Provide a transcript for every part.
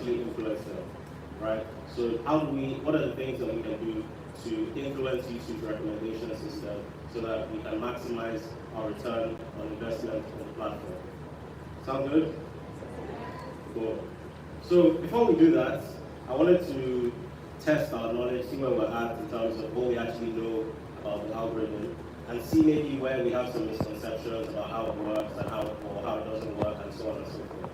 actually influence them, right? So what are the things that we can do to influence YouTube's recommendation system so that we can maximize our return on investment on the platform? Sound good? Cool. So before we do that, I wanted to test our knowledge, see where we're at in terms of what we actually know about the algorithm, and see maybe where we have some misconceptions about how it works and how it doesn't work, and so on and so forth.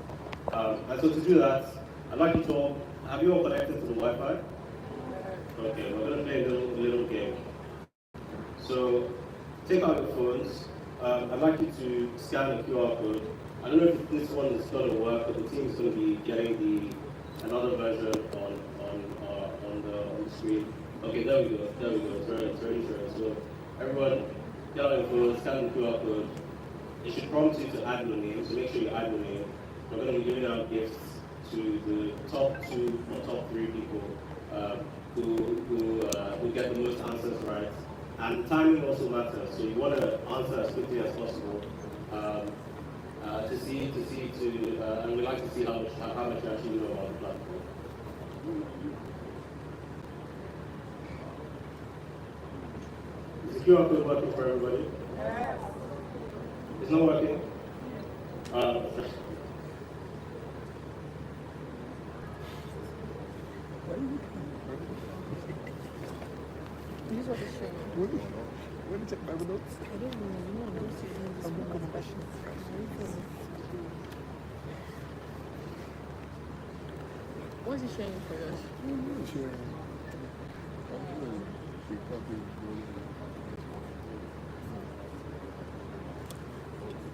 And so to do that, I'd like you to all, have you all connected to the Wi-Fi? Okay, we're going to play a little game. So take out your phones. I'd like you to scan the QR code. I don't know if this one is going to work, but the team is going to be getting another version on the screen. Okay, there we go. It's very short. So everyone, get out your phone, scan the QR code. It should prompt you to add your name, so make sure you add your name. We're going to be giving out gifts to the top 2 or top 3 people who get the most answers right. And timing also matters, so you want to answer as quickly as possible. And we like to see how much you actually know about the platform. Is the QR code working for everybody? Yes. It's not working? This is what it's showing. Let me check my notes. I don't know. I don't see this. What's it showing for us?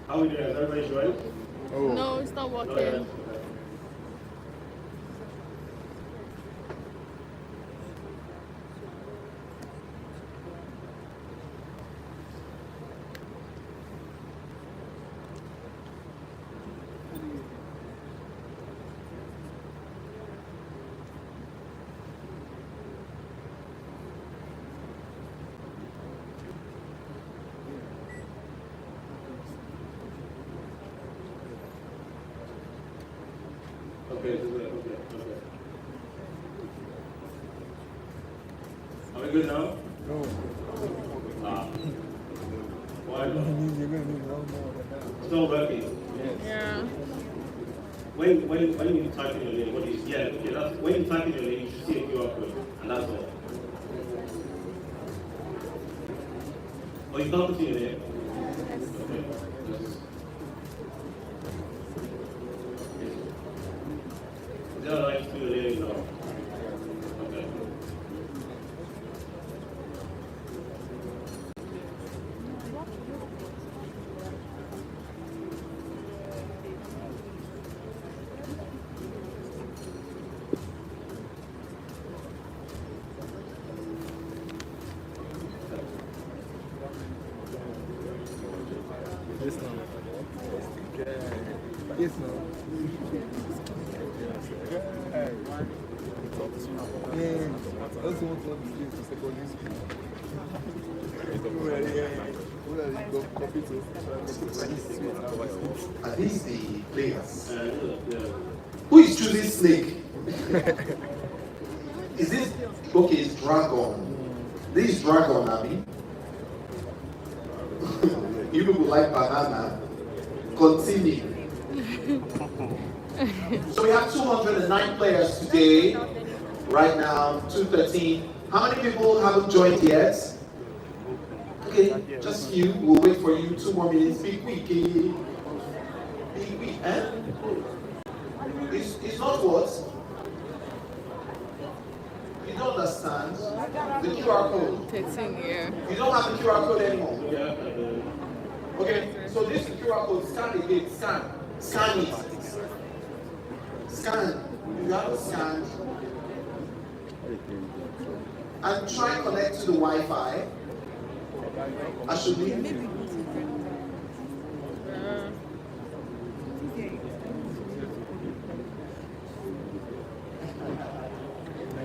How are we doing? Is everybody joined? Oh. No, it's not working. Okay. Are we good now? No. Why not? It's not working. Yes. Yeah. When you type in your name, what do you see? Yeah, okay, when you type in your name, you should see a QR code, and that's all. Oh, you can't see your name? Okay. Is that like to your name now? Okay. Yes, no. Yes, no. Yeah, that's what to secondary school. Are these the players? Who is choosing snake? Is this okay? It's dragon. This is dragon, Abby. You people like banana. Continue. So we have 209 players today. Right now, 213. How many people haven't joined yet? Okay, just you. We'll wait for you 2 more minutes. Be quick. Be quick. Eh? It's not what? You don't understand the QR code. 13 years. You don't have the QR code anymore. Okay, so this is the QR code. Scan again. Scan it. Scan. You have to scan. And try and connect to the Wi-Fi. Actually.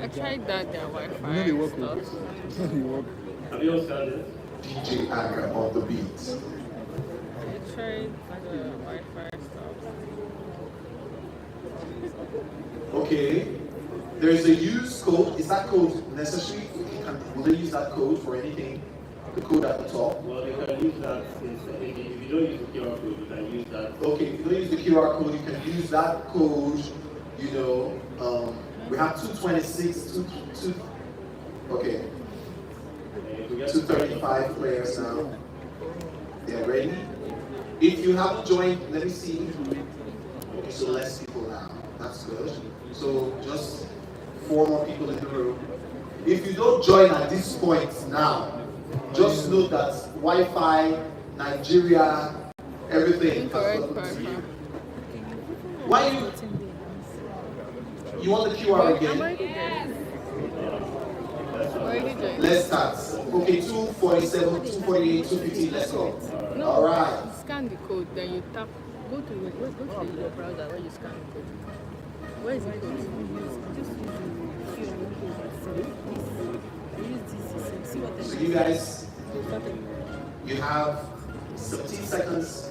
I tried that, their Wi-Fi. Have you all scanned it? DJ Anga on the beat. I tried the Wi-Fi stuff. Okay. There is a use code. Is that code necessary? Will they use that code for anything? The code at the top? Well, they can use that instead. If you don't use the QR code, you can use that. Okay, if you don't use the QR code, you can use that code. You know, we have 226, okay, 235 players now. They're ready. If you haven't joined, let me see. Okay, so less people now. That's good. So just 4 more people in the room. If you don't join at this point now, just know that Wi-Fi, Nigeria, everything has gotten to you. Why you want the QR again? Let's start. Okay, 247, 248, 250, let's go. No, all right. Scan the code, then you tap. Go to your browser where you scan the code. Where is the code? So you guys, you have 17 seconds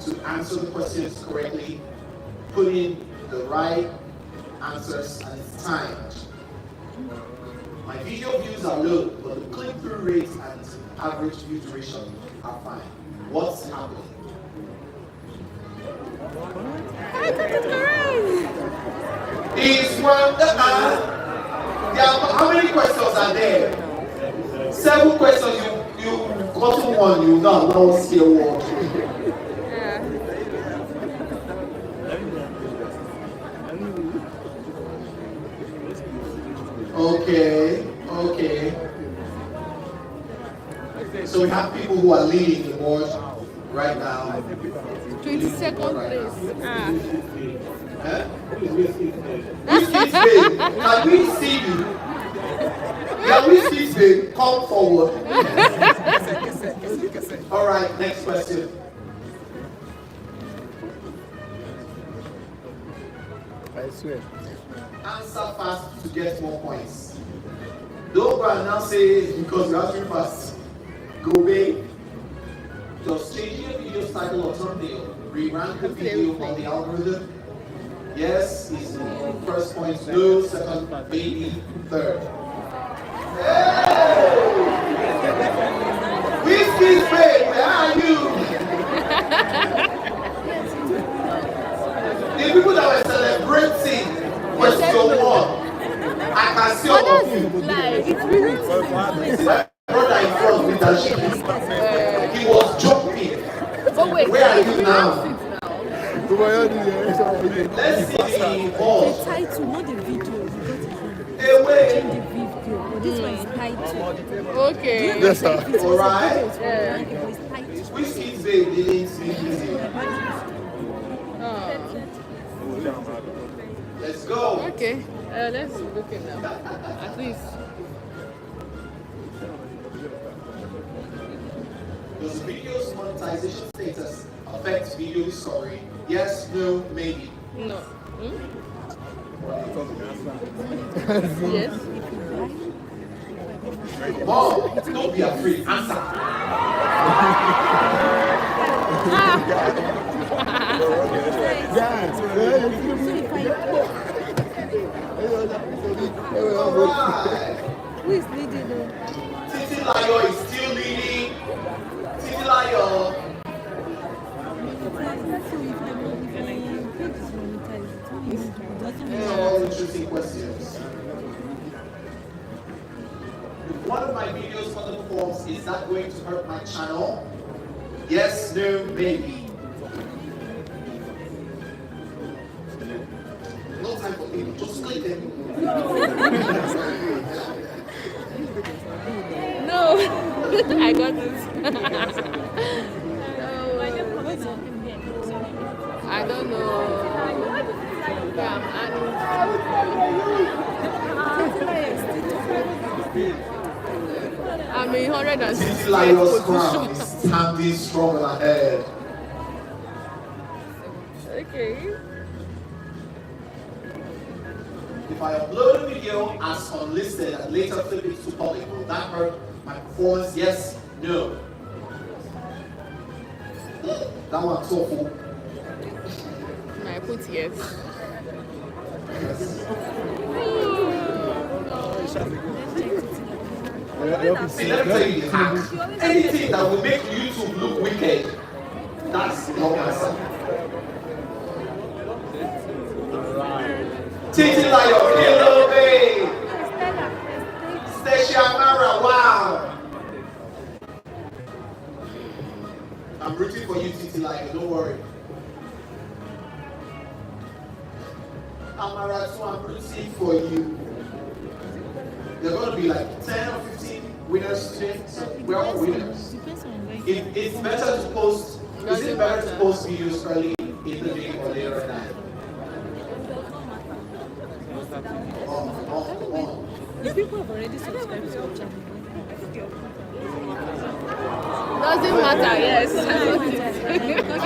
to answer the questions correctly, put in the right answers, and it's timed. My video views are low, but the click-through rate and average view duration are fine. What's happening? I got it correct! Is one how many questions are there? 7 questions. You got to one. You know no skill word. Yeah. Okay. So we have people who are leading the board right now. 22nd place. Huh? Whiskey's babe, can we see you? Can Whiskey's babe come forward? All right, next question. I swear. Answer fast to get more points. Don't go and now say because you're answering fast. Go babe. Just change your video title or thumbnail. Re-rank the video on the algorithm. Yes, is first point, no, second, maybe, third. Hey! Whiskey's babe, where are you? The people that were celebrating question 1, I can see all of you. It's really My brother in front with that shit. He was jumping. Oh, wait. Where are you now? Let's see the ball. The title, not the video. Away. The video. This one is title. Okay. Yes, sir. Alright. Yeah. Whiskey's babe didn't speak easy. Oh. Let's go. Okay. Let's look it now. At least. Does video's monetization status affect video discovery? Yes, no, maybe. No. Yes. Mom, don't be afraid. Answer. Alright. Who is leading? Titi Layo is still leading. Titi Layo. These are all interesting questions. If one of my videos underperforms, is that going to hurt my channel? Yes, no, maybe. No time for people, just click them. No. I got it. I don't know. I'm in 106 Titi Layo's crown is standing strong on her head. Okay. If I upload a video as unlisted and later flip it to public, will that hurt my performance? Yes, no. That one's so full. I put yes. See, let me tell you the hack. Anything that will make YouTube look wicked, that's your answer. Titi Lion, hello, babe. Stacia Mara, wow. I'm rooting for you, Titi Lion, don't worry. Amara, so I'm rooting for you. There are going to be like 10 or 15 winners today, so we're all winners. It's better to post, is it better to post videos early in the day or later at night? The people have already subscribed to your channel. Doesn't matter, yes. I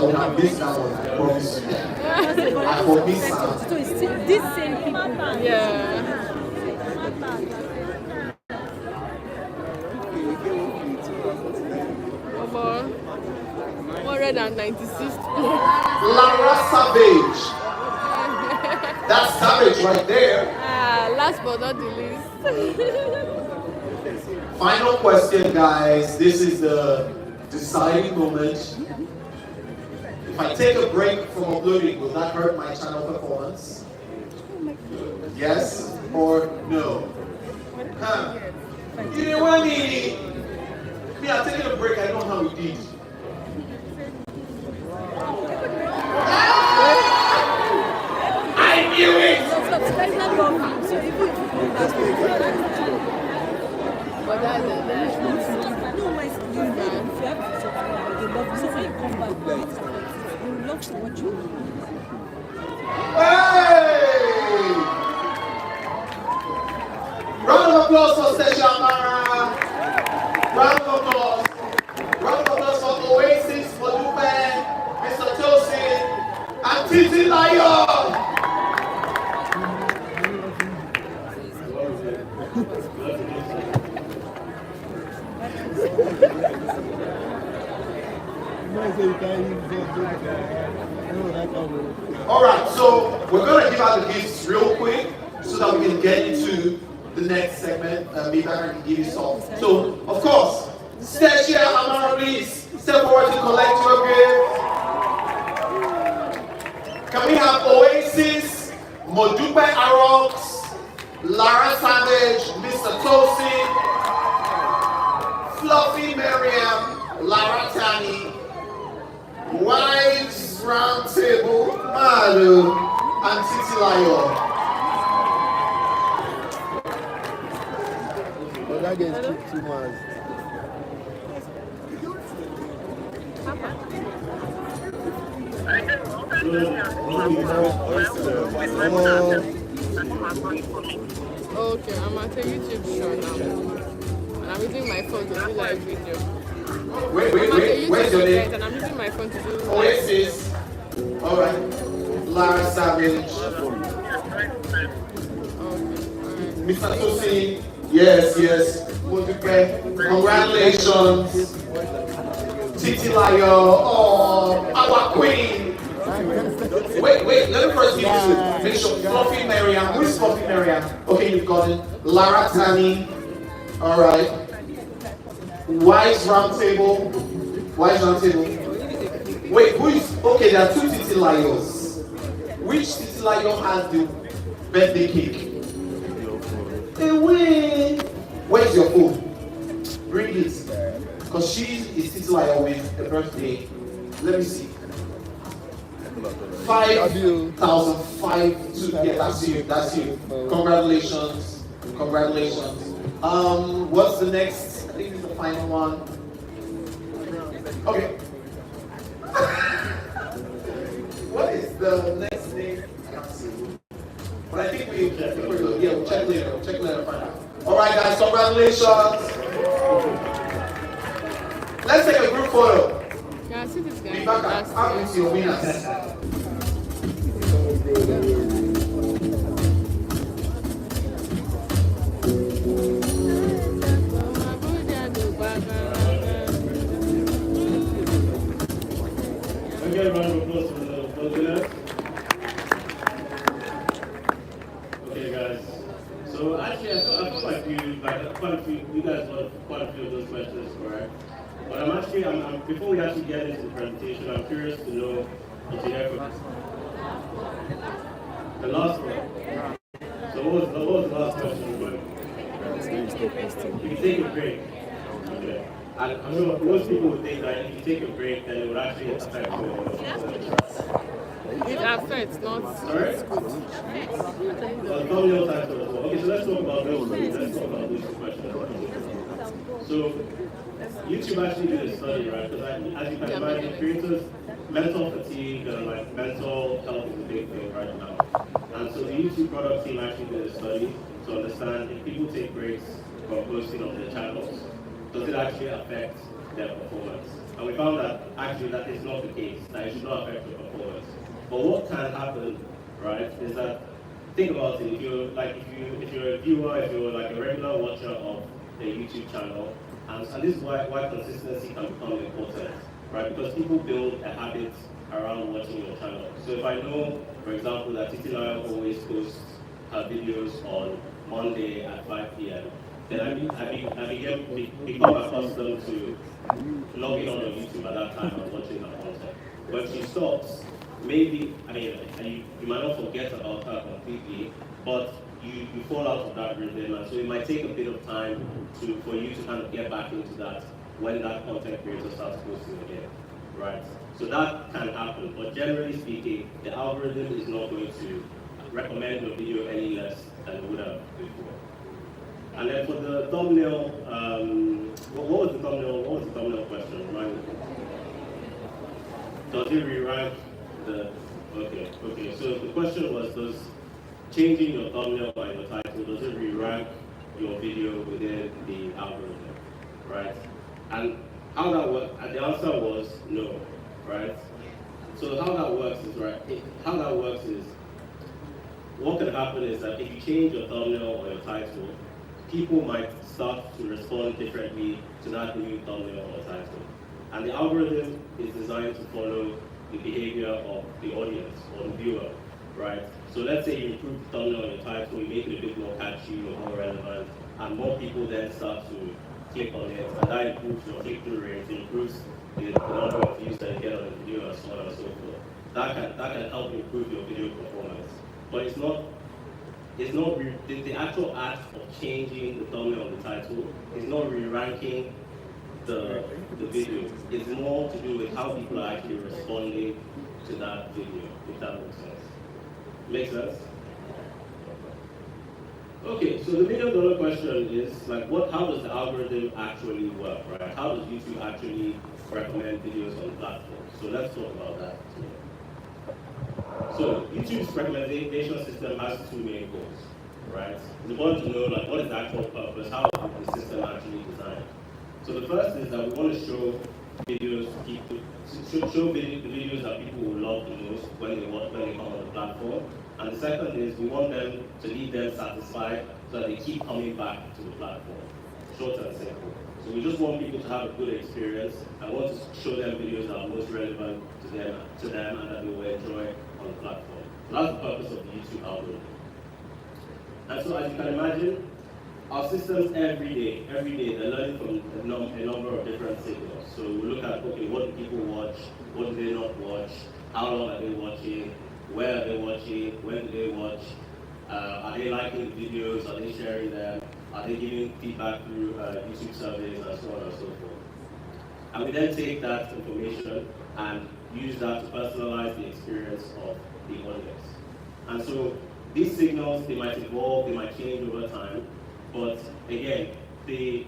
would have missed that one, I promise you. I will miss that. So it's still these same people. Yeah. 196. Lara Savage. That's Savage right there. Last but not the least. Final question, guys. This is the deciding moment. If I take a break from uploading, will that hurt my channel performance? Yes or no? Huh? You know what I mean? Me, I'm taking a break. I know how we did. I knew it! But that's it. No, my you have to subscribe. They love you. So when you come back, they will love to watch you. Hey! Round of applause for Stacia Mara. Round of applause. Round of applause for Oasis, for Lupe, Mr. Tosin, and Titi Lion. All right, so we're going to give out the gifts real quick so that we can get into the next segment. Miebaka can give you some. So, of course, Stacia Amara, please step forward to collect your gift. Can we have Oasis, Modupe Arox, Lara Savage, Mr. Tosin, Fluffy Miriam, Lara Tani, Wives Roundtable, Malu, and Titi Lion. But that gets too much. Okay, I'm at a YouTube show now. And I'm using my phone to do live video. Wait, I'm at a YouTube where's your event name? and I'm using my phone to do live. Oasis. All right. Lara Savage. Mr. Tosin. Yes. Modupe. Congratulations. Titi Lion. Oh, our queen. Wait, let me first give you two. Make sure Fluffy Miriam. Who is Fluffy Miriam? Okay, you've got it. Lara Tani. All right. Wise Roundtable. Wait, who is? Okay, there are two Titi Lions. Which Titi Lion has the birthday cake? Hey, wait. Where's your phone? Bring it. Because she is Titi Lion with a birthday. Let me see. 5,005. Yeah, that's you. Congratulations. What's the next? I think it's the final one. Okay. What is the next thing? I can't see. But I think we're good. Yeah, we'll check later. Find out. All right, guys. Congratulations. Let's take a group photo. Yeah, I see this guy. Miebaka, how is your winners? Okay, round of applause for the winners. So actually, I feel like quite a few, you guys got quite a few of those questions correct. But before we actually get into the presentation, I'm curious to know if you hear from the last one. So what was the last question? You can take a break. Okay. And I'm sure most people would think that if you take a break, then it would actually affect your It affects, not Sorry? Thumbnail title as well. Okay, so let's talk about those. Let's talk about those two questions. So YouTube actually did a study, right? Because as you can imagine, creators, mental fatigue and like mental health is a big thing right now. And so the YouTube product team actually did a study to understand if people take breaks from posting on their channels, does it actually affect their performance? And we found that actually that is not the case, that it should not affect your performance. But what can happen, right, is that, think about it, if you're a viewer, if you're like a regular watcher of the YouTube channel, and this is why consistency can become important, right? Because people build a habit around watching your channel. So if I know, for example, that Titi Lyle always posts her videos on Monday at 5 p.m., then I become accustomed to logging on YouTube at that time and watching her content. When she stops, maybe, you might not forget about her completely, but you fall out of that rhythm, and so it might take a bit of time for you to kind of get back into that when that content creator starts posting again, right? So that can happen, but generally speaking, the algorithm is not going to recommend your video any less than it would have before. And then for the thumbnail, what was the thumbnail question? Remind me. Does it rewrite the? Okay. So the question was, does changing your thumbnail and your title, does it rewrite your video within the algorithm, right? And how that works? And the answer was no, right? So how that works is, what can happen is that if you change your thumbnail or your title, people might start to respond differently to that new thumbnail or title. And the algorithm is designed to follow the behavior of the audience or the viewer, right? So let's say you improve the thumbnail or your title, you make it a bit more catchy or more relevant, and more people then start to click on it, and that improves your click-through rate, improves the number of views that you get on the video, and so on and so forth. That can help improve your video performance. But the actual act of changing the thumbnail or the title is not re-ranking the video. It's more to do with how people are actually responding to that video, if that makes sense. Make sense? Okay, so the $1 million question is how does the algorithm actually work, right? How does YouTube actually recommend videos on the platform? So let's talk about that today. So YouTube's recommendation system has two main goals, right? It's important to know what is the actual purpose, how is the system actually designed. So the first is that we want to show videos the videos that people will love the most when they come on the platform. And the second is we want them to leave them satisfied so that they keep coming back to the platform. Short and simple. So we just want people to have a good experience and want to show them videos that are most relevant to them and that they will enjoy on the platform. So that's the purpose of the YouTube algorithm. And so as you can imagine, our systems every day, they're learning from a number of different signals. So we look at, okay, what do people watch? What do they not watch? How long are they watching? Where are they watching? When do they watch? Are they liking the videos? Are they sharing them? Are they giving feedback through YouTube surveys and so on and so forth? And we then take that information and use that to personalize the experience of the audience. And so these signals, they might evolve, they might change over time, but again, the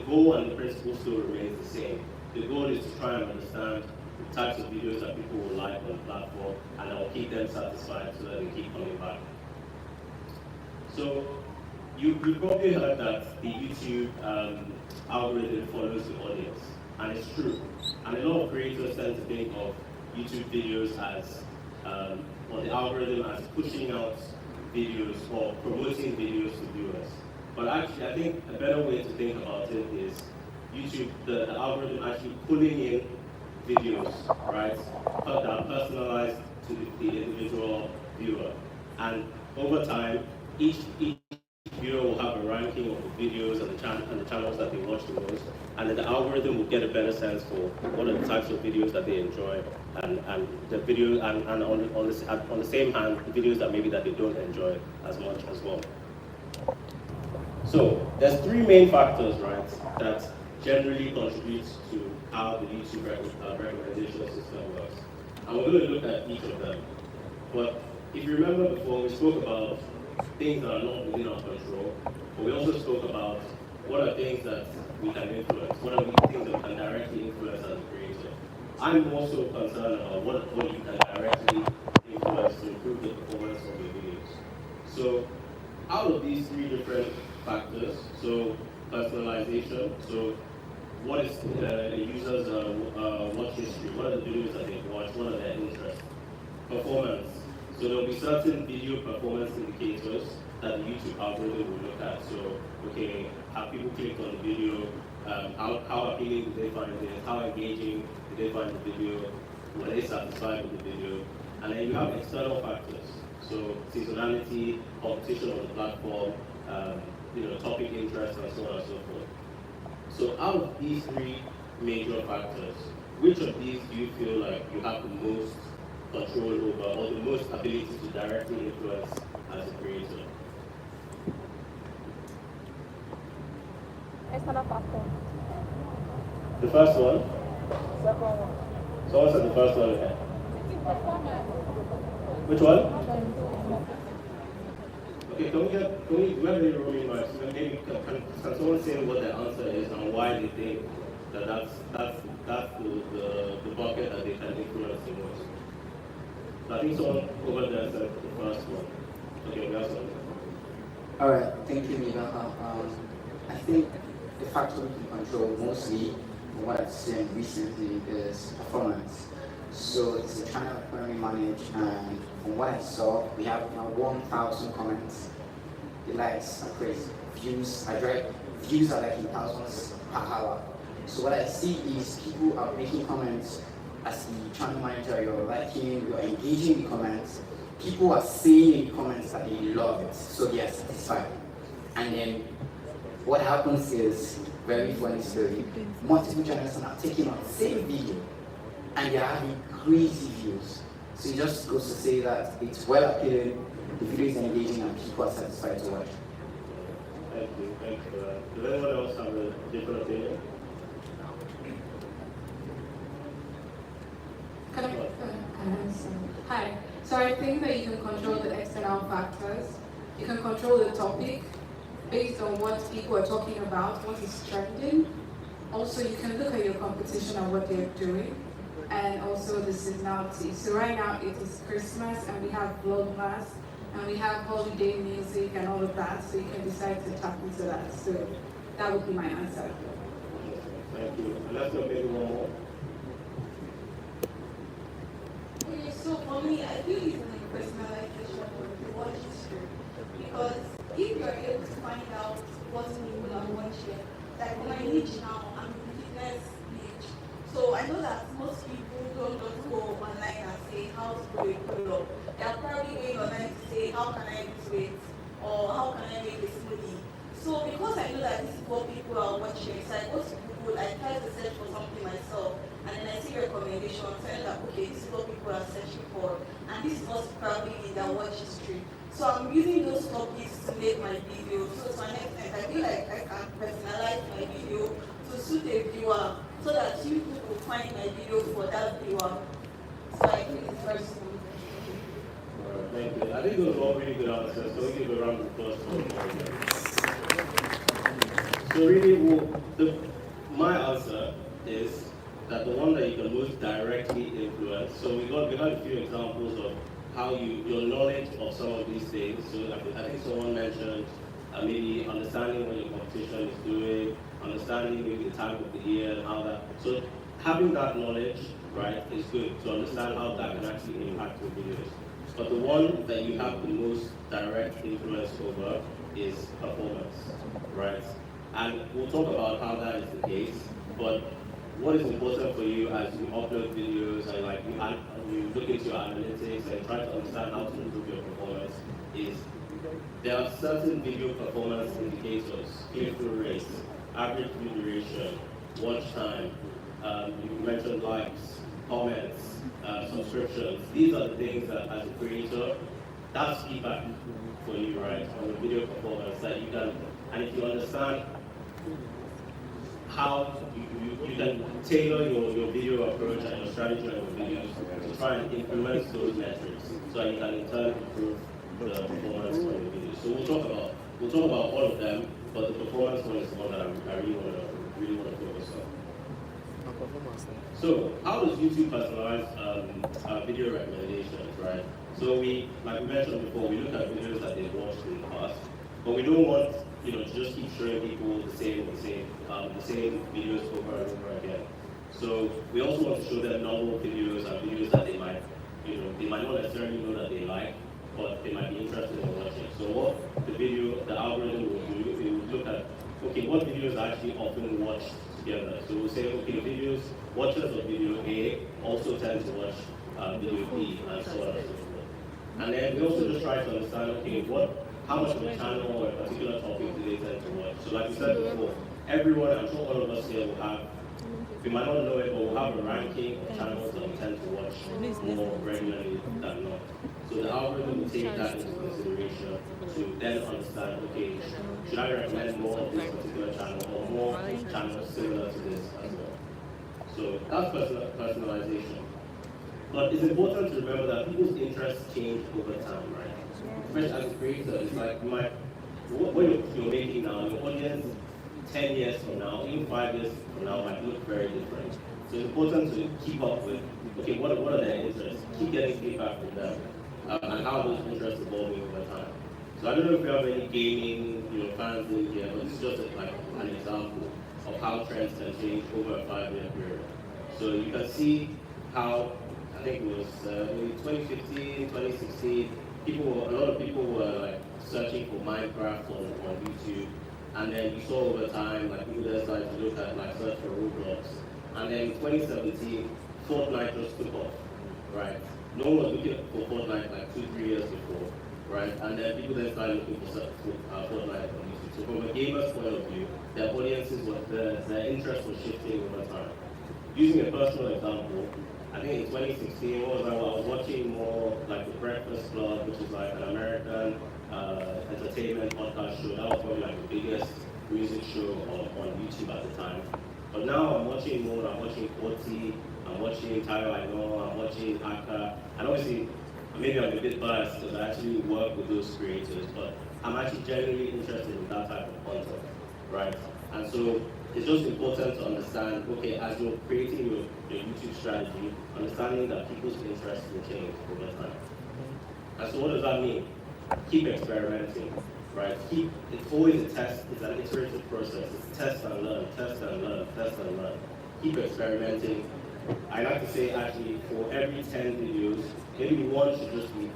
goal and the principle still remains the same. The goal is to try and understand the types of videos that people will like on the platform, and that will keep them satisfied so that they keep coming back. So you probably heard that the YouTube algorithm follows the audience, and it's true. And a lot of creators tend to think of YouTube videos as, or the algorithm as pushing out videos or promoting videos to viewers. But actually, I think a better way to think about it is YouTube, the algorithm actually pulling in videos, right, that are personalized to the individual viewer. And over time, each video will have a ranking of the videos and the channels that they watch the most, and then the algorithm will get a better sense for what are the types of videos that they enjoy, and the video and on the same hand, the videos that maybe that they don't enjoy as much as well. So there's three main factors, right, that generally contribute to how the YouTube recommendation system works. And we're going to look at each of them. But if you remember before, we spoke about things that are not within our control, but we also spoke about what are things that we can influence, what are the things that we can directly influence as a creator. I'm more so concerned about what you can directly influence to improve the performance of your videos. So out of these three different factors, so personalization, so what is a user's watch history, what are the videos that they watch, what are their interests, performance. So there will be certain video performance indicators that the YouTube algorithm will look at. So, okay, have people clicked on the video? How appealing do they find it? How engaging do they find the video? Were they satisfied with the video? And then you have external factors. So seasonality, competition on the platform, topic interest, and so on and so forth. So out of these three major factors, which of these do you feel like you have the most control over or the most ability to directly influence as a creator? External factor. The first one? Second one. Someone said the first one. Which one? Okay, can we do any roaming rights? Maybe can someone say what the answer is and why they think that that's the bucket that they can influence the most? I think someone over there said the first one. Okay, that's one. All right, thank you, Miebaka. I think the factor we can control mostly, from what I've seen recently, is performance. So it's a channel I currently manage, and from what I saw, we have now 1,000 comments. The likes are crazy. Views are like in thousands per hour. So what I see is people are making comments. As the channel manager, you're liking, you're engaging the comments. People are saying in the comments that they love it, so they are satisfied. And then what happens is, very funny story, multiple channels are now taking on the same video and they're having crazy views. So it just goes to say that it's well appealing, the video is engaging, and people are satisfied to watch. Thank you for that. Does anyone else have a different opinion? Can I answer? Hi. So I think that you can control the external factors. You can control the topic based on what people are talking about, what is trending. Also, you can look at your competition and what they're doing, and also the seasonality. So right now it is Christmas, and we have Vlogmas, and we have holiday music and all of that. So you can decide to tap into that. So that would be my answer. Thank you. And let's go maybe one more. Okay, so for me, I feel it's like personalization of the watch history, because if you're able to find out what people are watching, like for my niche now, I'm in the fitness niche. So I know that most people don't just go online and say how to do a pull-up. They're probably going online to say how can I lose weight or how can I make a smoothie. So because I know that this is what people are watching, so I go to Google, I try to search for something myself, and then I see recommendations saying that okay, this is what people are searching for, and this is what's probably in their watch history. So I'm using those topics to make my video. So to an extent, I feel like I can personalize my video to suit a viewer, so that you people will find my video for that viewer. So I think it's very simple. Thank you. I think those were all really good answers, so we give a round of applause for them. So really, my answer is that the one that you can most directly influence. So we had a few examples of how your knowledge of some of these things. So I think someone mentioned maybe understanding what your competition is doing, understanding maybe the time of the year and how that. So having that knowledge, right, is good to understand how that can actually impact your videos. But the one that you have the most direct influence over is performance, right? And we'll talk about how that is the case, but what is important for you as you upload videos and like you look into your analytics and try to understand how to improve your performance is there are certain video performance indicators, click-through rates, average view duration, watch time, you mentioned likes, comments, subscriptions. These are the things that as a creator, that's feedback for you, right, on the video performance that you can, and if you understand how you can tailor your video approach and your strategy on your videos to try and implement those metrics so that you can in turn improve the performance on your videos. So we'll talk about all of them, but the performance one is the one that I really want to focus on. So how does YouTube personalize video recommendations, right? So like we mentioned before, we look at videos that they've watched in the past, but we don't want to just keep showing people the same videos over and over again. So we also want to show them novel videos and videos that they might not necessarily know that they like, but they might be interested in watching. So what the algorithm will do, it will look at, okay, what videos are actually often watched together. So we'll say, okay, watchers of video A also tend to watch video B, and so on and so forth. And then we also just try to understand, okay, how much of a channel or a particular topic do they tend to watch? So like we said before, everyone, I'm sure all of us here will have, we might not know it, but we'll have a ranking of channels that we tend to watch more regularly than not. So the algorithm will take that into consideration to then understand, okay, should I recommend more of this particular channel or more channels similar to this as well? So that's personalization. But it's important to remember that people's interests change over time, right? Especially as a creator, it's like what you're making now, your audience 10 years from now, even 5 years from now might look very different. So it's important to keep up with, okay, what are their interests? Keep getting feedback from them, and how those interests evolving over time. So I don't know if you have any gaming fans in here, but this is just like an example of how trends can change over a 5-year period. So you can see how, I think it was maybe 2015, 2016, a lot of people were like searching for Minecraft on YouTube, and then you saw over time like people there started to look at like search for Roblox, and then in 2017, Fortnite just took off, right? No one was looking for Fortnite like 2-3 years before, right? And then people then started looking for Fortnite on YouTube. So from a gamer's point of view, their their interest was shifting over time. Using a personal example, I think in 2016, I was watching more like The Breakfast Club, which is like an American entertainment podcast show. That was probably like the biggest music show on YouTube at the time. But now I'm watching more. I'm watching Forty, I'm watching Tyler I Know, I'm watching Anga. And obviously, maybe I'm a bit biased because I actually work with those creators, but I'm actually genuinely interested in that type of content, right? And so it's just important to understand, okay, as you're creating your YouTube strategy, understanding that people's interests will change over time. And so what does that mean? Keep experimenting, right? It's always a test, it's an iterative process. It's test and learn, test and learn, test and learn. Keep experimenting. I like to say actually for every 10 videos, maybe one should just be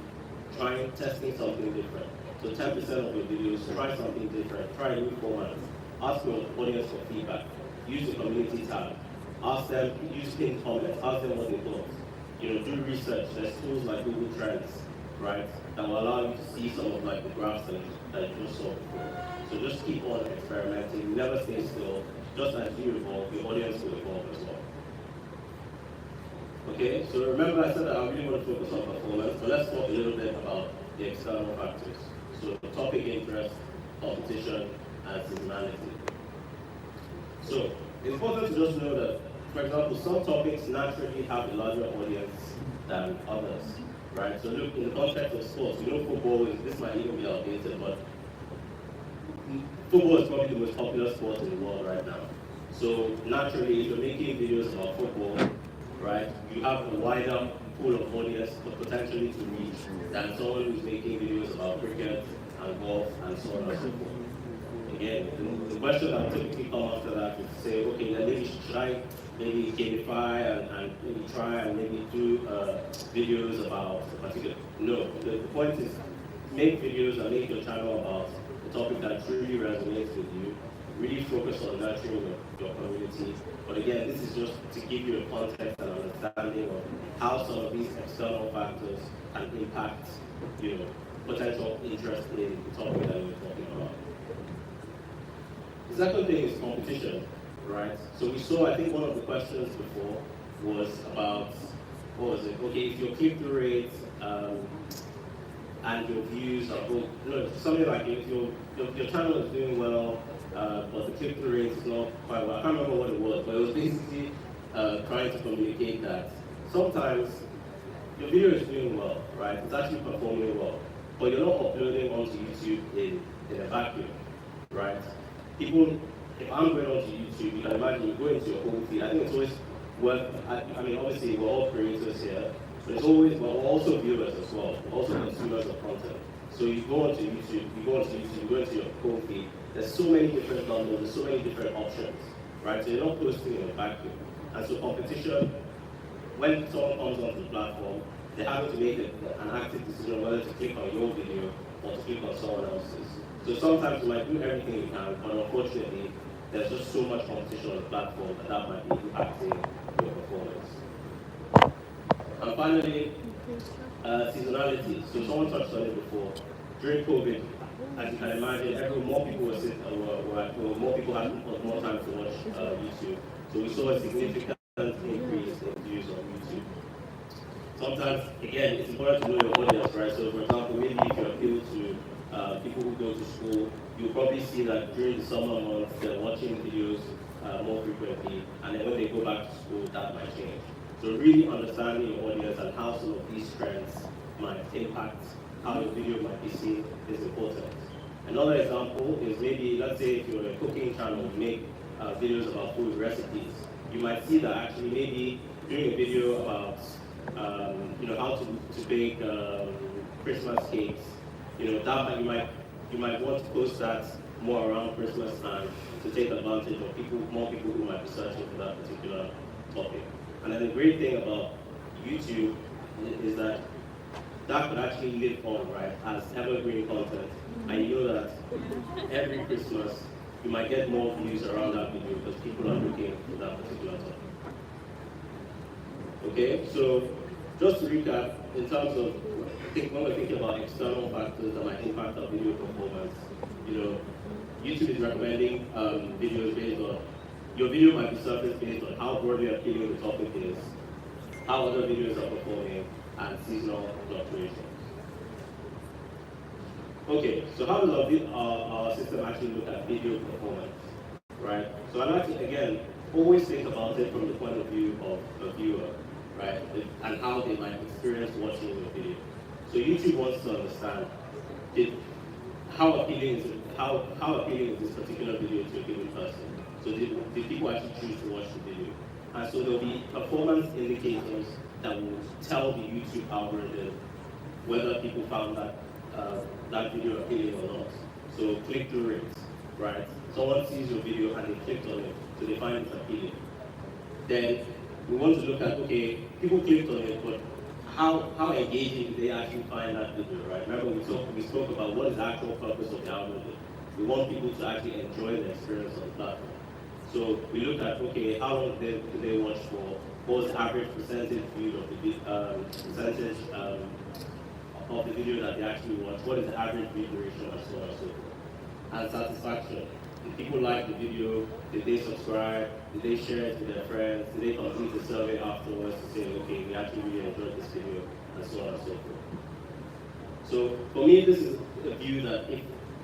testing something different. So 10% of your videos, try something different, try a new format. Ask your audience for feedback. Use the community tab. Ask them, use pinned comments, ask them what they thought. Do research. There's tools like Google Trends, right, that will allow you to see some of like the graphs that you just saw before. So just keep on experimenting, never stay still. Just as you evolve, your audience will evolve as well. Okay, so remember I said that I really want to focus on performance, but let's talk a little bit about the external factors. So topic interest, competition, and seasonality. So it's important to just know that, for example, some topics naturally have a larger audience than others, right? So look, in the context of sports, football, this might even be outdated, but football is probably the most popular sport in the world right now. So naturally, if you're making videos about football, right, you have a wider pool of audience potentially to reach than someone who's making videos about cricket and golf and so on and so forth. Again, the question that will typically come after that is to say, okay, then maybe should I maybe gamify and maybe try and maybe do videos about a particular. No, the point is make videos and make your channel about the topic that truly resonates with you. Really focus on nurturing your community. But again, this is just to give you a context and understanding of how some of these external factors can impact potential interest in the topic that we're talking about. The second thing is competition, right? So we saw, I think one of the questions before was about, what was it? Okay, if your click-through rate and your views are both, something like if your channel is doing well, but the click-through rate is not quite well. I can't remember what it was, but it was basically trying to communicate that sometimes your video is doing well, right? It's actually performing well, but you're not uploading onto YouTube in a vacuum, right? People, if I'm going onto YouTube, you can imagine you go into your home feed. I think it's always worth, I mean, obviously we're all creators here, but it's always, we're also viewers as well, we're also consumers of content. So you go onto YouTube, you go into your home feed, there's so many different numbers, there's so many different options, right? So you're not posting in a vacuum. And so competition, when someone comes onto the platform, they're having to make an active decision whether to click on your video or to click on someone else's. So sometimes you might do everything you can, but unfortunately, there's just so much competition on the platform that might be impacting your performance. And finally, seasonality. So someone touched on it before. During COVID, as you can imagine, more people were sick, more people had more time to watch YouTube. So we saw a significant increase in views on YouTube. Sometimes, again, it's important to know your audience, right? So, for example, maybe if you appeal to people who go to school, you'll probably see that during the summer months, they're watching videos more frequently, and then when they go back to school, that might change. So really understanding your audience and how some of these trends might impact how your video might be seen is important. Another example is maybe, let's say if you're a cooking channel, you make videos about food recipes, you might see that actually maybe doing a video about how to bake Christmas cakes, that you might want to post that more around Christmas time to take advantage of more people who might be searching for that particular topic. And then the great thing about YouTube is that could actually live on, right, as evergreen content. And you know that every Christmas you might get more views around that video because people are looking for that particular topic. Okay, so just to recap, in terms of when we're thinking about external factors that might impact our video performance, YouTube is recommending videos based on, your video might be surfaced based on how broadly appealing the topic is, how other videos are performing, and seasonal fluctuations. Okay, so how does our system actually look at video performance, right? So I'd like to, again, always think about it from the point of view of the viewer, right? And how they might experience watching your video. So YouTube wants to understand how appealing is this particular video to a given person. So did people actually choose to watch the video? And so there'll be performance indicators that will tell the YouTube algorithm whether people found that video appealing or not. So click-through rates, right? Someone sees your video and they clicked on it, so they find it appealing. Then we want to look at, okay, people clicked on it, but how engaging do they actually find that video, right? Remember we spoke about what is the actual purpose of the algorithm. We want people to actually enjoy the experience on the platform. So we look at, okay, how long did they watch for? What was the average percentage view of the video that they actually watched? What is the average view duration, and so on and so forth? And satisfaction. Did people like the video? Did they subscribe? Did they share it with their friends? Did they complete the survey afterwards to say, okay, we actually really enjoyed this video, and so on and so forth? So for me, this is a view that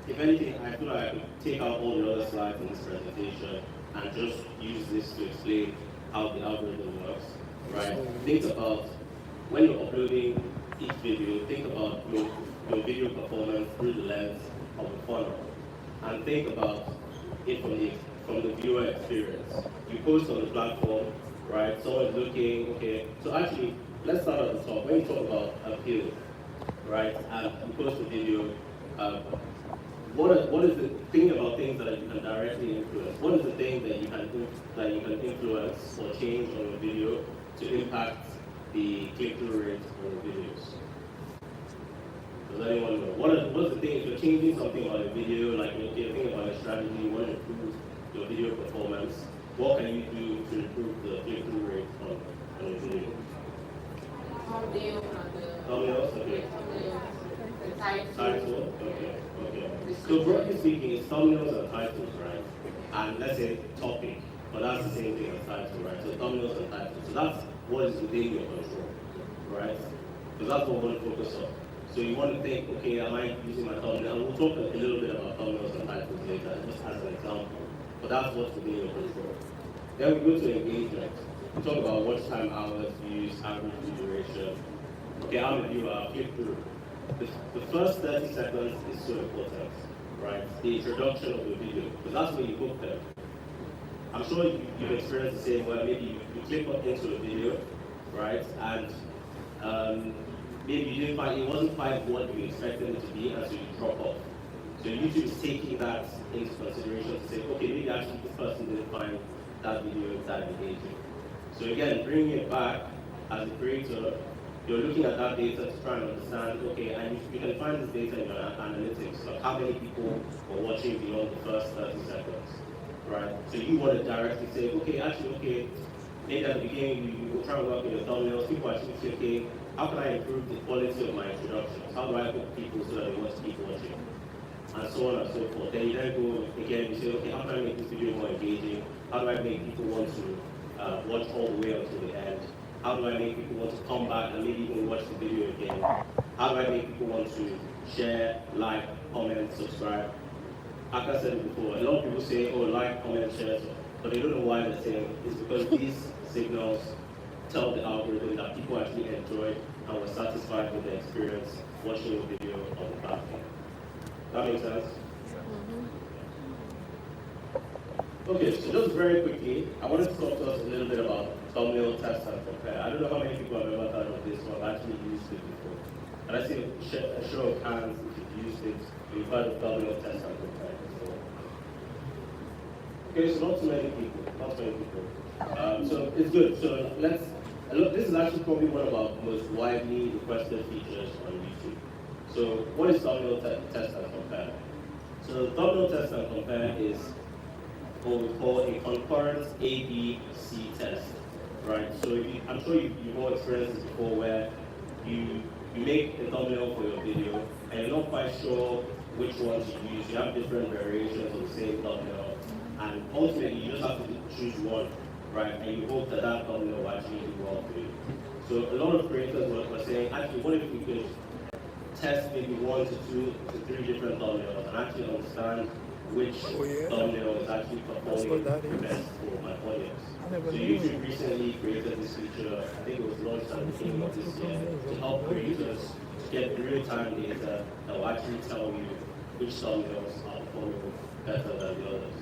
if anything, I feel like I could take out all the other slides in this presentation and just use this to explain how the algorithm works, right? Think about, when you're uploading each video, think about your video performance through the lens of the funnel. And think about it from the viewer experience. You post on the platform, right? Someone's looking, okay. So actually, let's start at the top. When you talk about appeal, right? And you post a video, what is the thing about things that you can directly influence? What is the thing that you can influence or change on your video to impact the click-through rate on the videos? Does anyone know? What's the thing, if you're changing something on a video, like if you're thinking about a strategy, you want to improve your video performance, what can you do to improve the click-through rate on your video? Thumbnails? Okay. Title? Okay. So broadly speaking, it's thumbnails and titles, right? And let's say topic, but that's the same thing as title, right? So thumbnails and titles. So that's what is within your control, right? Because that's what we want to focus on. So you want to think, okay, am I using my thumbnail? And we'll talk a little bit about thumbnails and titles later, just as an example. But that's what's within your control. Then we go to engagement. We talk about watch time, hours, views, average view duration. Okay, I'm a viewer, I'll click through. The first 30 seconds is so important, right? The introduction of the video, because that's when you hook them. I'm sure you've experienced the same where maybe you click into a video, right? And maybe you didn't find, it wasn't quite what you expected it to be, and so you drop off. So YouTube is taking that into consideration to say, okay, maybe actually this person didn't find that video that engaging. So again, bringing it back as a creator, you're looking at that data to try and understand, okay, and you can find this data in your analytics, like how many people were watching beyond the first 30 seconds, right? So you want to directly say, okay, maybe at the beginning you will try and work with your thumbnails, people actually say, okay, how can I improve the quality of my introductions? How do I hook people so that they want to keep watching? And so on and so forth. Then you then go again, you say, okay, how can I make this video more engaging? How do I make people want to watch all the way until the end? How do I make people want to come back and maybe even watch the video again? How do I make people want to share, like, comment, subscribe? Like I said it before, a lot of people say, oh, like, comment, share, but they don't know why they're saying it. It's because these signals tell the algorithm that people actually enjoyed and were satisfied with the experience watching a video on the platform. That makes sense? Okay, so just very quickly, I wanted to talk to us a little bit about thumbnail test and compare. I don't know how many people have ever heard of this or have actually used it before. And I see a show of hands if you've used it, you've heard of thumbnail test and compare before. Okay, so not too many people, so it's good. So this is actually probably one of our most widely requested features on YouTube. So what is thumbnail test and compare? So thumbnail test and compare is what we call a concurrent A/B/C test, right? So I'm sure you've all experienced this before where you make a thumbnail for your video and you're not quite sure which one to use. You have different variations of the same thumbnail, and ultimately you just have to choose one, right? And you hope that that thumbnail will actually do well for you. So a lot of creators were saying, actually, what if we could test maybe 1 to 2 to 3 different thumbnails and actually understand which thumbnail is actually performing best for my audience. So YouTube recently created this feature, I think it was launched at the beginning of this year, to help creators get real-time data that will actually tell you which thumbnails are performing better than the others.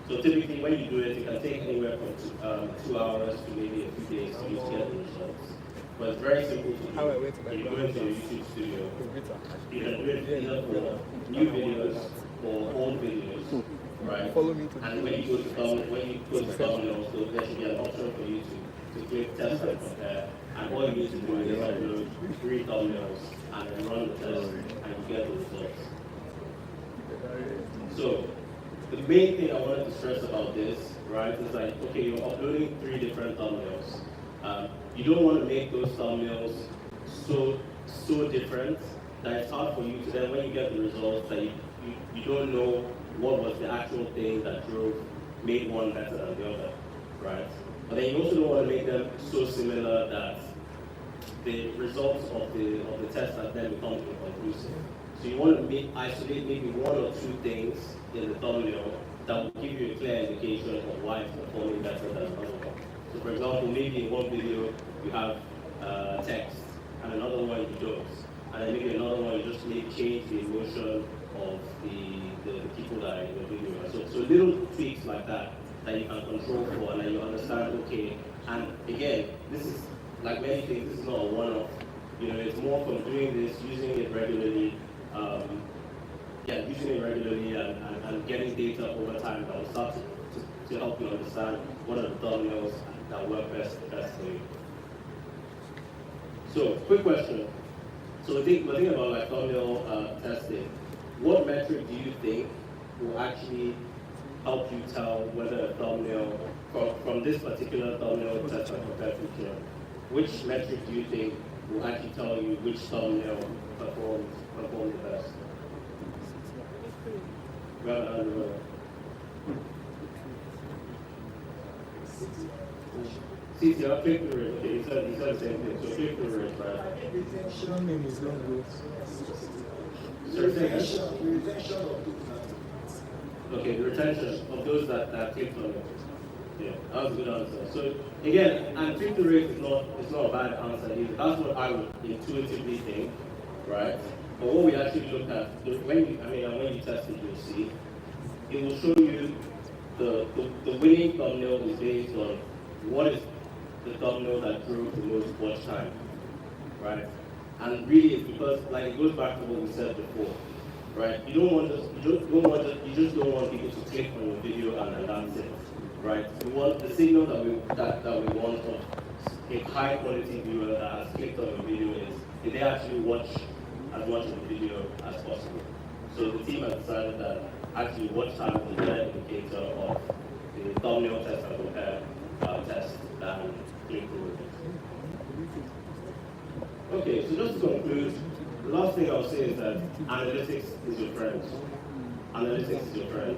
So typically when you do it, it can take anywhere from 2 hours to maybe a few days to get the results. But it's very simple to do. You go into your YouTube studio, you can do it either for new videos or old videos, right? And when you go to thumbnails, so there should be an option for you to click test and compare. And all you need to do is upload 3 thumbnails and then run the test and you get the results. So the main thing I wanted to stress about this, right, is like, okay, you're uploading 3 different thumbnails. You don't want to make those thumbnails so different that it's hard for you to then, when you get the results, that you don't know what was the actual thing that made one better than the other, right? But then you also don't want to make them so similar that the results of the test that then become inconclusive. So you want to isolate maybe 1 or 2 things in the thumbnail that will give you a clear indication of why it's performing better than another one. So for example, maybe in one video you have text, and another one you don't. And then maybe another one you just change the emotion of the people that are in the video. So little tweaks like that you can control for, and then you understand, okay, and again, this is, like many things, this is not a one-off. It's more from doing this, using it regularly, and getting data over time that will start to help you understand what are the thumbnails that work best for you. So, quick question. So we're thinking about like thumbnail testing. What metric do you think will actually help you tell whether a thumbnail, from this particular thumbnail test and compare feature, which metric do you think will actually tell you which thumbnail performed the best. Grab another row. CTR, click through it. Okay, he said the same thing. So click through it, right? Retention name is long ago. Okay, the retention of those that clicked on it. Yeah, that was a good answer. So again, and click through rate is not a bad answer either. That's what I would intuitively think, right? But what we actually look at, when you test it, you'll see, it will show you the winning thumbnail is based on what is the thumbnail that drove the most watch time, right? And really, it's because it goes back to what we said before, right? You just don't want people to click on your video and that's it, right? We want the signal that we want of a high quality viewer that has clicked on your video is did they actually watch as much of the video as possible. So the team has decided that actually watch time is a better indicator of the thumbnail test and compare test than click-through. Okay, so just to conclude, the last thing I'll say is that analytics is your friend. Analytics is your friend.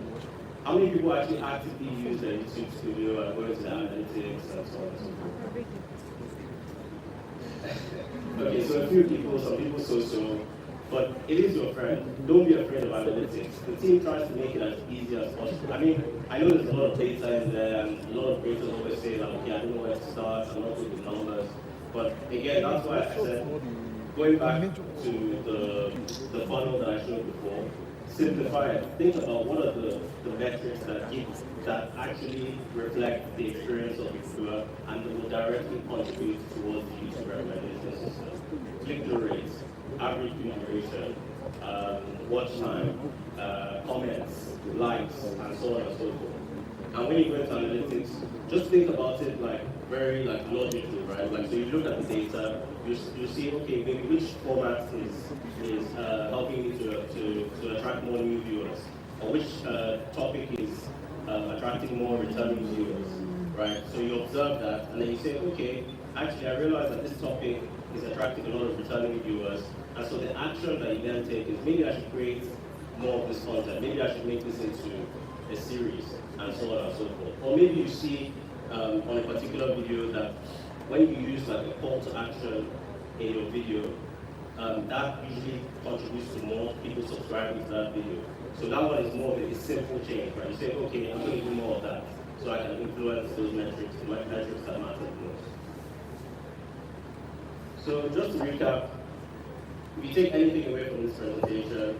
How many people actually actively use their YouTube studio and go into the analytics and so on and so forth? Okay, so a few people, some people so, but it is your friend. Don't be afraid of analytics. The team tries to make it as easy as possible. I mean, I know there's a lot of data in there, and a lot of creators always say, like, okay, I don't know where to start, I'm not good with numbers. But again, that's why I said, going back to the funnel that I showed before, simplify it. Think about what are the metrics that actually reflect the experience of the viewer and that will directly contribute towards the YouTube recommendation system. Click-through rates, average view duration, watch time, comments, likes, and so on and so forth. And when you go into analytics, just think about it very logically, right? So you look at the data, you see, okay, maybe which format is helping me to attract more new viewers, or which topic is attracting more returning viewers, right? So you observe that, and then you say, okay, actually I realize that this topic is attracting a lot of returning viewers, and so the action that you then take is maybe I should create more of this content, maybe I should make this into a series, and so on and so forth. Or maybe you see on a particular video that when you use a call to action in your video, that usually contributes to more people subscribing to that video. So that one is more of a simple change, right? You say, okay, I'm going to do more of that, so I can influence those metrics, the metrics that matter the most. So just to recap, if you take anything away from this presentation,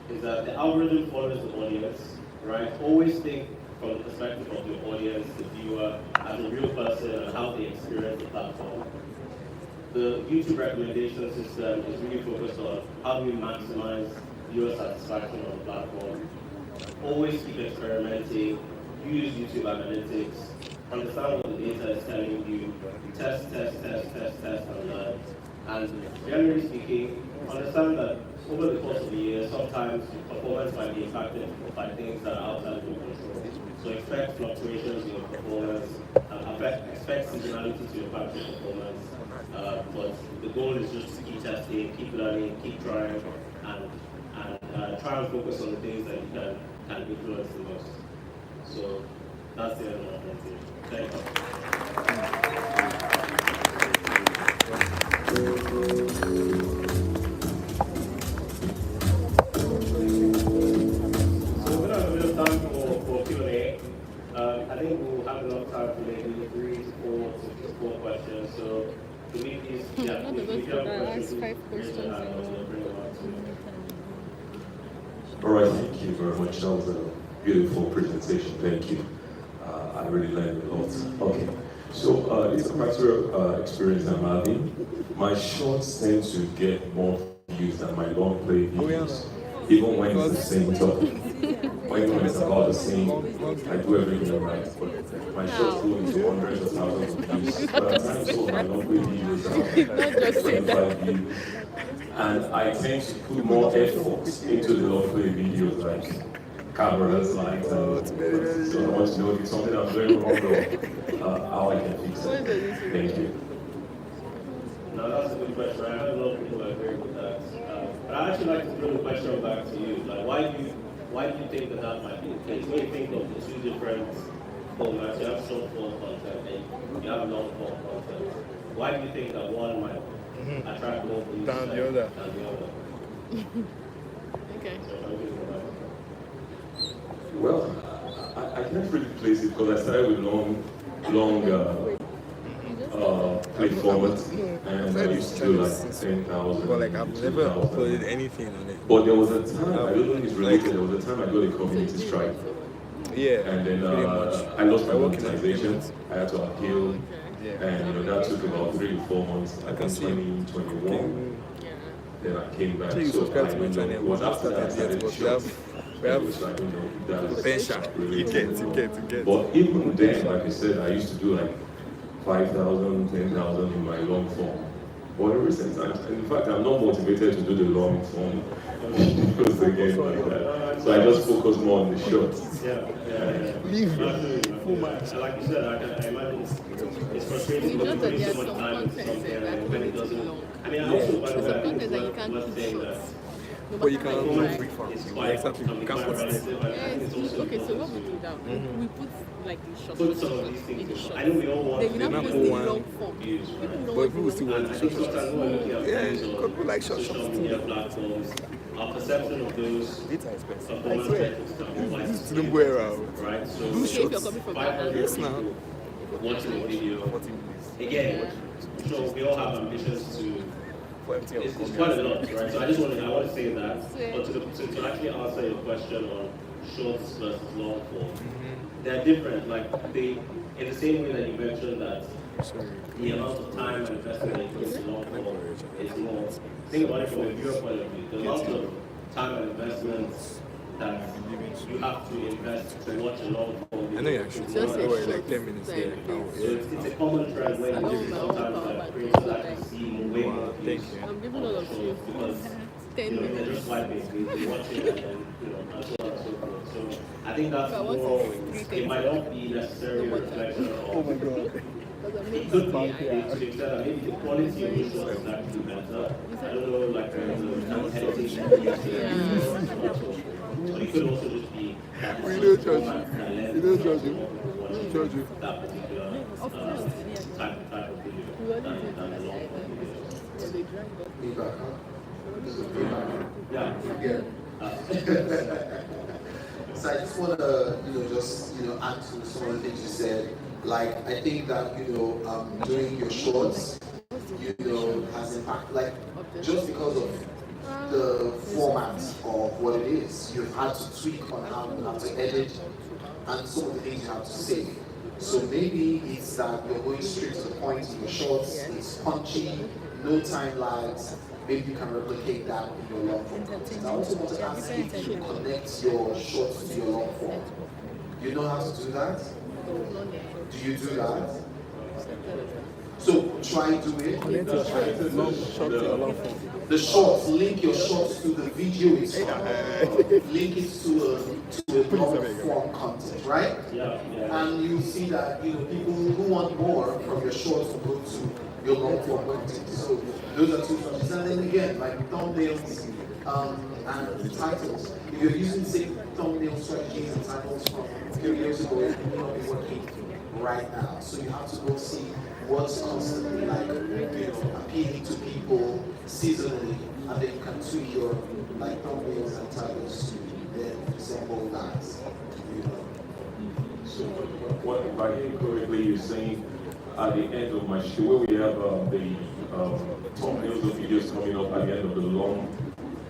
is that the algorithm follows the audience, right? Always think from the perspective of your audience, the viewer, as a real person and how they experience the platform. The YouTube recommendation system is really focused on how do we maximize viewer satisfaction on the platform. Always keep experimenting, use YouTube analytics, understand what the data is telling you, test, and learn. And generally speaking, understand that over the course of the year, sometimes performance might be impacted by things that are outside of your control. So expect fluctuations in your performance, expect seasonality to impact your performance. But the goal is just to keep testing, keep learning, keep trying, and try and focus on the things that you can influence the most. So that's the end of my presentation. Thank you. So we're going to have a bit of time for Q&A. I think we'll have enough time for maybe 3 to 4 questions. So can we please, if you have a question, please raise your hand and we'll bring them up to you. All right, thank you very much. That was a beautiful presentation. Thank you. I really learned a lot. Okay, so it's a practical experience I'm having. My shorts tend to get more views than my long play videos, even when it's the same topic. When it's about the same, I do everything right, but my shorts go into hundreds of thousands of views. But at times, so my long play videos are 25 views. And I tend to put more effort into the long play videos, like cameras, lights, and so I want to know if it's something I'm doing wrong or how I can fix it. Thank you. No, that's a good question. I know a lot of people agree with that. But I actually like to throw the question back to you. Like, why do you think that that might be the case? When you think of the two different formats, you have short form content and you have long form content. Why do you think that one might attract more views Than the other. Than the other? Okay. Well, I can't really place it because I started with long play formats, and I used to do like 10,000. But like I've never uploaded anything on it. But there was a time, I don't know if it's related, there was a time I got a community strike. Yeah. And then pretty much. I lost my I work in monetization. I had to appeal, Yeah. and that took about 3 to 4 months. I think see. 2021. Then I came back. Actually, you So subscribe I to my don't know. channel. It was after that I started But we shorts. have It was like, that's potential. You get. But even then, like I said, I used to do like 5,000, 10,000 in my long form. But in recent times, in fact, I'm not motivated to do the long form videos again like that. So I just focus more on the shorts. Leave Like you said, I imagine it's frustrating It's because just that you there's so much some time into content something that and when it is doesn't. long. I mean, I also, by the There's way, some I think content that you it's can't worth keep saying short. that No But you matter can how do you free like. form. it's quite, Exactly. can be You can quite put it. relative, and I think Yes, it's also okay, so what we important do now, we put like the short to put some of these in things the in. short. I know we all want Then you to now make post the one long form. views, People right? don't But want people the still long want And I to think short sometimes when we're looking at Yeah, views because people like on short social shorts media too. platforms, our perception of those Data expensive. I performance swear. metrics can be quite This is skewed, nowhere around. right? So Do Okay, if you're shorts. coming from Ghana. 500 Yes, now. people watching a video. 40 minutes. Again, I'm sure we all have ambitions to. For MTL. It's quite a lot, right? So I want to say that, but to actually answer your question on shorts versus long form, they're different. Like in the same way that you mentioned that the amount of time and investment that you put into long form is more. Think about it from a viewer point of view. The amount of time and investment that you have to invest to watch a long form video. I know you're shooting. Just a Oh, short like 10 minutes there. time. So it's a common trend when you see sometimes that creators actually see way more views. Thank you. I'm giving all of you Because 10 they're minutes. just swiping, they watch it and then, and so on and so forth. So I think that's So I want more, to it might not be necessarily a reflection of, my god. Because I'm it not could be buying to the extent that maybe the quality of the show is actually better. I don't know, like the editing, but it could also just be that We don't judge format you. that lends We don't judge itself you. more to watching We judge you. that particular type of video than the long form video. Miebaka. This is Miebaka. Yeah. So I just want to, just, add to some of the things you said. Like, I think that, doing your shorts, has impact. Like, just because of the format of what it is, you've had to tweak on how you have to edit and some of the things you have to say. So maybe it's that you're going straight to the point in your shorts, it's punchy, no time lags. Maybe you can replicate that in your long form content. I also want to ask if you connect your shorts to your long form. You know how to do that? Do you do that? So try do it. The shorts, link your shorts to the video itself. Link it to a long form content, right? And you see that people who want more from your shorts will go to your long form content. So those are two strategies. And then again, like thumbnails and titles. If you're using the same thumbnail strategies and titles from a few years ago, it may not be working right now. So you have to go see what's constantly appealing to people seasonally, and then you can tweak your thumbnails and titles to then resemble that. So, what if I hear correctly, you're saying at the end of my show, where we have the thumbnails of videos coming up at the end of the long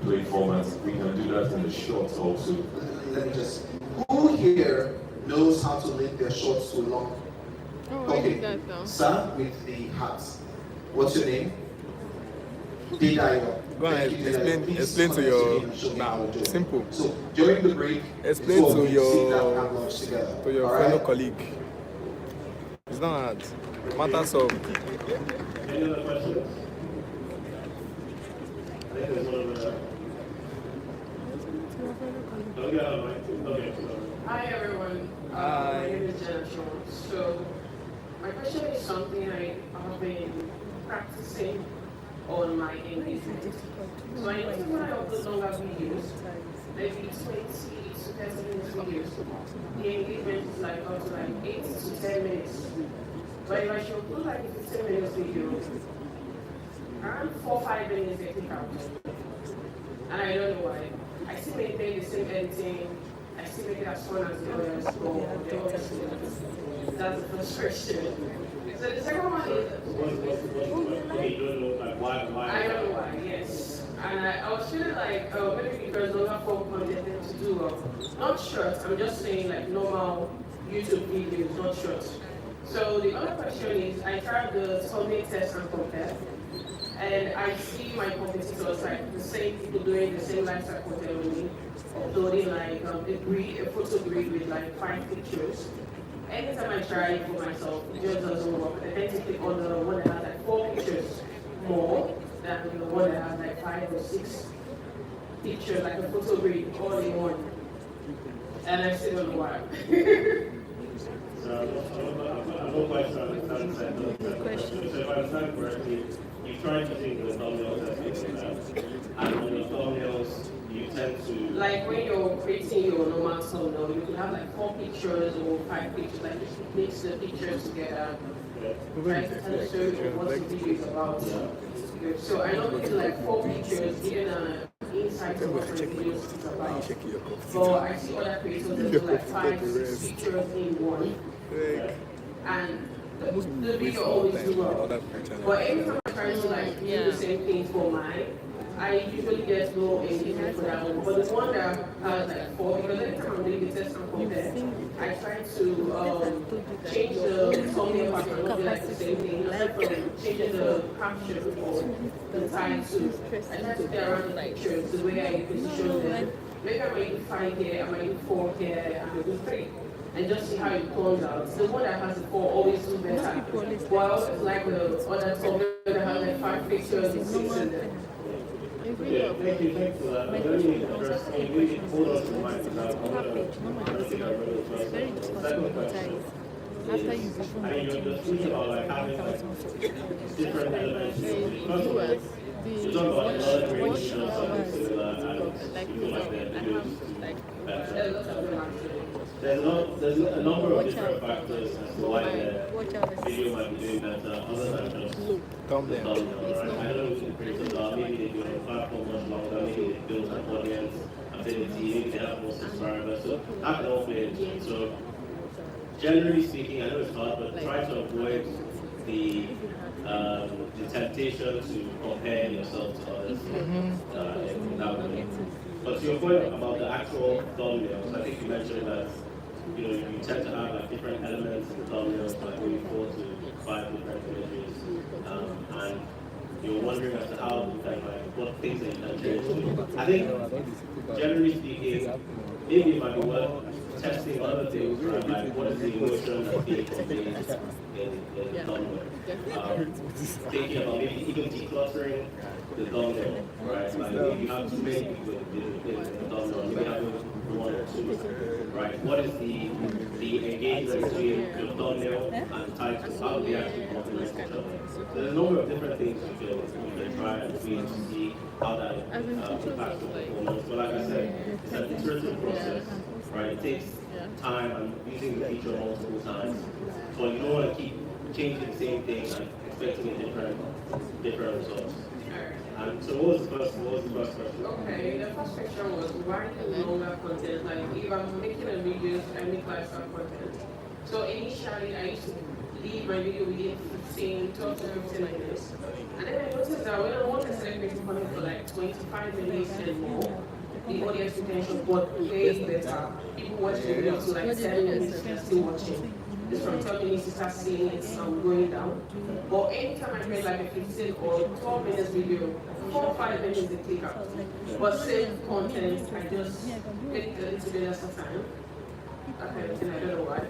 play formats, we can do that in the shorts also. Let me just, who here knows how to link their shorts to a long? Okay, sir with the hat. What's your name? Didayo. Go ahead, explain to your, simple. So during the break, explain to your right? fellow colleague. It's not hard. Matters of. Any other questions? I think there's one over there. Okay. Hi everyone. My name is Jenna Jones. So my question is something I've been practicing on my engagement. So I noticed when I upload longer videos, maybe 20 to 30 minutes videos, the engagement is like up to like 8 to 10 minutes. But if I should upload like a 15 minutes video, around 4 or 5 minutes they click out. And I don't know why. I still maintain the same editing, I still make it as fun as the others, but they always that's the first question. So the second one is you don't know like why I don't know why, yes. And I was feeling like maybe because longer form content to do not short, I'm just saying like normal YouTube videos, not short. So the other question is I tried the thumbnail test and compare. And I see my competitors, like the same people doing the same lifestyle content with me, uploading like a photo grid with like 5 pictures. Anytime I try it for myself, it just doesn't work. I tend to click on the one that has like 4 pictures more than the one that has like 5 or 6 pictures, like a photo grid all in one. And I still don't know why. I'm not quite sure I understand the question. So if I understand correctly, you try to think the thumbnails as and on your thumbnails, you tend to... Like when you're creating your normal thumbnail, you can have like 4 pictures or 5 pictures, like you mix the pictures together, try to tell a story of what the video is about. So I normally do like 4 pictures, giving an insight of what the video is about. But I see other creators that do like 5, 6 pictures in one. And the video always do well. But every time I try to like do the same thing for mine, I usually get low engagement for that one. But the one that has like 4, because every time I'm doing the test and compare, I try to change the thumbnail pattern, not be like the same thing. Aside from changing the caption or the title, I try to play around the pictures, the way I position them. Maybe I might do 5 here, I might do 4 here, and I do 3. And just see how it turns out. The one that has the 4 always do better. But I always like the other thumbnail that has like 5 pictures and 6 in them. Yeah, thank you for that. Let me address, maybe hold on to the mic because I want to think I read the first one. The second question is, I mean, you're just thinking about like having like different elements. First of all, you talk about another great show, something similar, and you feel like they're there's a number of different factors as to why the video might be doing better, other than just the thumbnail, right? I don't know if the creators are, maybe they do it on the platform much longer, maybe they build an audience ability, maybe they have more subscribers, so that can all play into it. So generally speaking, I know it's hard, but try to avoid the temptation to compare yourself to others in that way. But to your point about the actual thumbnails, I think you mentioned that you tend to have like different elements in the thumbnails, like maybe 4 to 5 different images, and you're wondering as to how you can like what things that you can change. I think generally speaking, maybe it might be worth testing other things, right? Like what is the emotion that's being conveyed in the thumbnail. Thinking about maybe even decluttering the thumbnail, right? Like if you have too many people in the thumbnail, you may have 1 or 2, right? What is the engagement between your thumbnail and the title? How do they actually complement each other? So there's a number of different things you can try and tweak to see how that impacts your performance. But like I said, it's an iterative process, right? It takes time and using the feature multiple times. But you don't want to keep changing the same thing and expecting a different results. And so what was the first question? Okay, the first question was why the longer content? Like if I'm making a video, I make lifestyle content. So initially I used to leave my video within 12 to 15 minutes. And then I noticed that when I want to select video content for like 25 minutes and more, the audience retention got way better. People watch the video to like 7 minutes and still watching. It's from 12 minutes to start seeing it going down. But anytime I create like a 15 or 12 minutes video, 4 or 5 minutes they click out. But same content, I just click a little bit less of time. Okay, and I don't know why.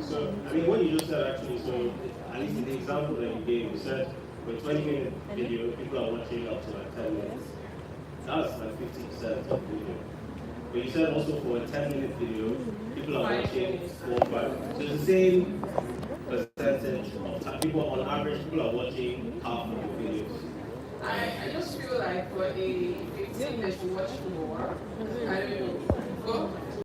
So, I mean, what you just said actually, so at least in the example that you gave, you said for a 20-minute video, people are watching up to like 10 minutes. That's like 50% of the video. But you said also for a 10-minute video, people are watching 4 or 5. So it's the same percentage of people on average, people are watching half of the videos. I just feel like for a 15 they should watch more. I don't know.